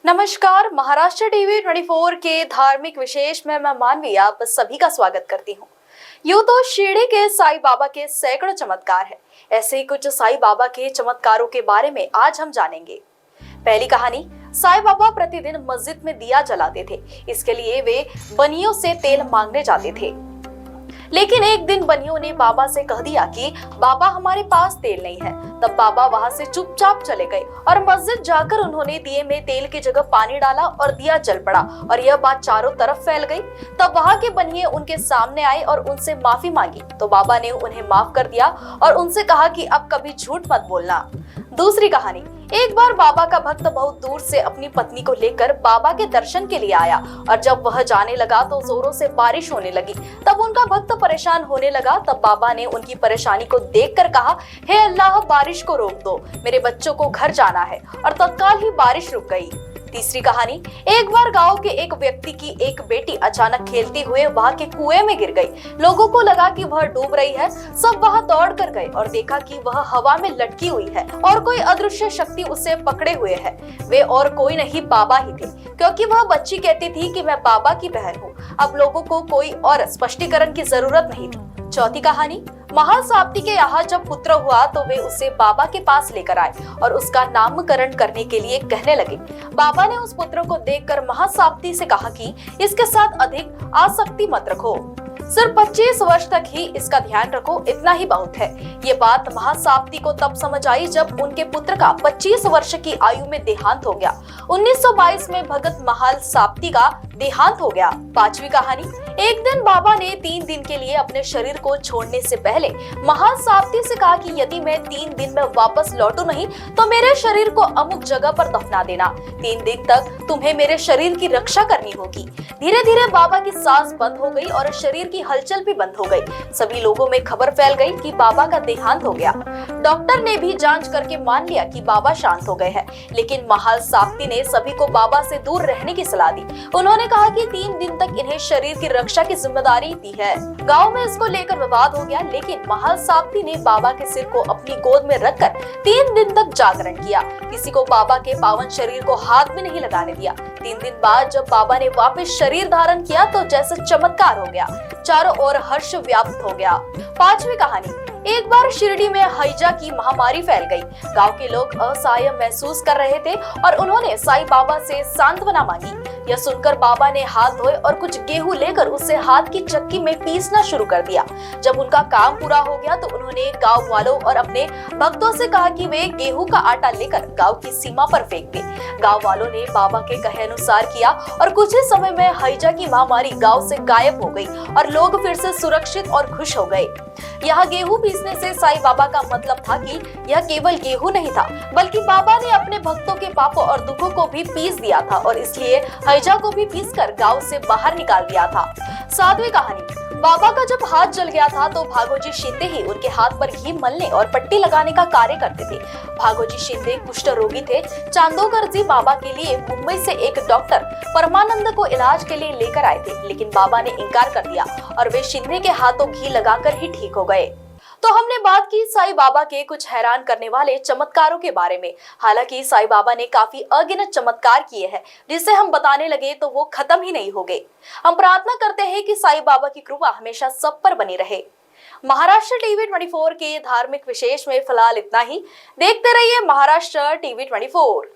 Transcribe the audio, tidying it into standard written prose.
नमस्कार। महाराष्ट्र टीवी 24 के धार्मिक विशेष में मैं मानवी आप सभी का स्वागत करती हूँ। यूं तो शिरडी के साईं बाबा के सैकड़ों चमत्कार हैं। ऐसे ही कुछ साईं बाबा के चमत्कारों के बारे में आज हम जानेंगे। पहली कहानी, साईं बाबा प्रतिदिन मस्जिद में दिया जलाते थे। इसके लिए वे बनियों से तेल मांगने जाते थे, लेकिन एक दिन बनियों ने बाबा से कह दिया कि बाबा हमारे पास तेल नहीं है। तब बाबा वहां से चुपचाप चले गए और मस्जिद जाकर उन्होंने दिए में तेल की जगह पानी डाला और दिया जल पड़ा और यह बात चारों तरफ फैल गई। तब वहां के बनिए उनके सामने आए और उनसे माफी मांगी तो बाबा ने उन्हें माफ कर दिया और उनसे कहा कि अब कभी झूठ मत बोलना। दूसरी कहानी, एक बार बाबा का भक्त बहुत दूर से अपनी पत्नी को लेकर बाबा के दर्शन के लिए आया और जब वह जाने लगा तो जोरों से बारिश होने लगी। तब उनका भक्त परेशान होने लगा। तब बाबा ने उनकी परेशानी को देखकर कहा, हे अल्लाह, बारिश को रोक दो, मेरे बच्चों को घर जाना है, और तत्काल ही बारिश रुक गई। तीसरी कहानी, एक बार गांव के एक व्यक्ति की एक बेटी अचानक खेलते हुए वहां के कुएं में गिर गई। लोगों को लगा कि वह डूब रही है। सब वहां दौड़ कर गए और देखा कि वह हवा में लटकी हुई है और कोई अदृश्य शक्ति उसे पकड़े हुए है। वे और कोई नहीं, बाबा ही थे, क्योंकि वह बच्ची कहती थी कि मैं बाबा की बहन हूँ। अब लोगों को कोई और स्पष्टीकरण की जरूरत नहीं थी। चौथी कहानी, महासाप्ती के यहाँ जब पुत्र हुआ तो वे उसे बाबा के पास लेकर आए और उसका नामकरण करने के लिए कहने लगे। बाबा ने उस पुत्र को देखकर महासाप्ती से कहा कि इसके साथ अधिक आसक्ति मत रखो, सिर्फ 25 वर्ष तक ही इसका ध्यान रखो, इतना ही बहुत है। ये बात महासाप्ती को तब समझ आई जब उनके पुत्र का 25 वर्ष की आयु में देहांत हो गया। 1922 में भगत महासाप्ती का देहांत हो गया। पांचवी कहानी, एक दिन बाबा ने 3 दिन के लिए अपने शरीर को छोड़ने से पहले महासाप्ती से कहा कि यदि मैं 3 दिन में वापस लौटू नहीं तो मेरे शरीर को अमुक जगह पर दफना देना। 3 दिन तक तुम्हें मेरे शरीर की रक्षा करनी होगी। धीरे धीरे बाबा की सांस बंद हो गई और शरीर की हलचल भी बंद हो गई। सभी लोगों में खबर फैल गई कि बाबा का देहांत हो गया। डॉक्टर ने भी जांच करके मान लिया कि बाबा शांत हो गए हैं, लेकिन महासाप्ती ने सभी को बाबा से दूर रहने की सलाह दी। उन्होंने कहा कि 3 दिन तक इन्हें शरीर की रक्षा की जिम्मेदारी दी है। गांव में इसको लेकर विवाद हो गया, लेकिन महासाप्ती ने बाबा के सिर को अपनी गोद में रखकर 3 दिन तक जागरण किया। किसी को बाबा के पावन शरीर को हाथ भी नहीं लगाने दिया। 3 दिन बाद जब बाबा ने वापस शरीर धारण किया तो जैसे चमत्कार हो गया, चारों ओर हर्ष व्याप्त हो गया। पांचवी कहानी, एक बार शिरडी में हैजा की महामारी फैल गई। गांव के लोग असहाय महसूस कर रहे थे और उन्होंने साईं बाबा से सांत्वना मांगी। यह सुनकर बाबा ने हाथ धोए और कुछ गेहूं लेकर उसे हाथ की चक्की में पीसना शुरू कर दिया। जब उनका काम पूरा हो गया तो उन्होंने गांव वालों और अपने भक्तों से कहा कि वे गेहूं का आटा लेकर गांव की सीमा पर फेंक दें। गांव वालों ने बाबा के कहे अनुसार किया और कुछ ही समय में हैजा की महामारी गांव से गायब हो गई और लोग फिर से सुरक्षित और खुश हो गए। यहाँ गेहूं पीसने से साईं बाबा का मतलब था कि यह केवल गेहूं नहीं था, बल्कि बाबा ने अपने भक्तों के पापों और दुखों को भी पीस दिया था और इसलिए हैजा को भी पीसकर गांव से बाहर निकाल दिया था। सातवीं कहानी, बाबा का जब हाथ जल गया था तो भागोजी शिंदे ही उनके हाथ पर घी मलने और पट्टी लगाने का कार्य करते थे। भागोजी शिंदे कुष्ठ रोगी थे। चांदोकर जी बाबा के लिए मुंबई से एक डॉक्टर परमानंद को इलाज के लिए लेकर आए थे, लेकिन बाबा ने इनकार कर दिया और वे शिंदे के हाथों घी लगाकर ही ठीक हो गए। तो हमने बात की साईं बाबा के कुछ हैरान करने वाले चमत्कारों के बारे में। हालांकि साईं बाबा ने काफी अगिनत चमत्कार किए हैं, जिसे हम बताने लगे तो वो खत्म ही नहीं होंगे। हम प्रार्थना करते हैं कि साईं बाबा की कृपा हमेशा सब पर बनी रहे। महाराष्ट्र टीवी 24 के धार्मिक विशेष में फिलहाल इतना ही। देखते रहिए महाराष्ट्र टीवी 24।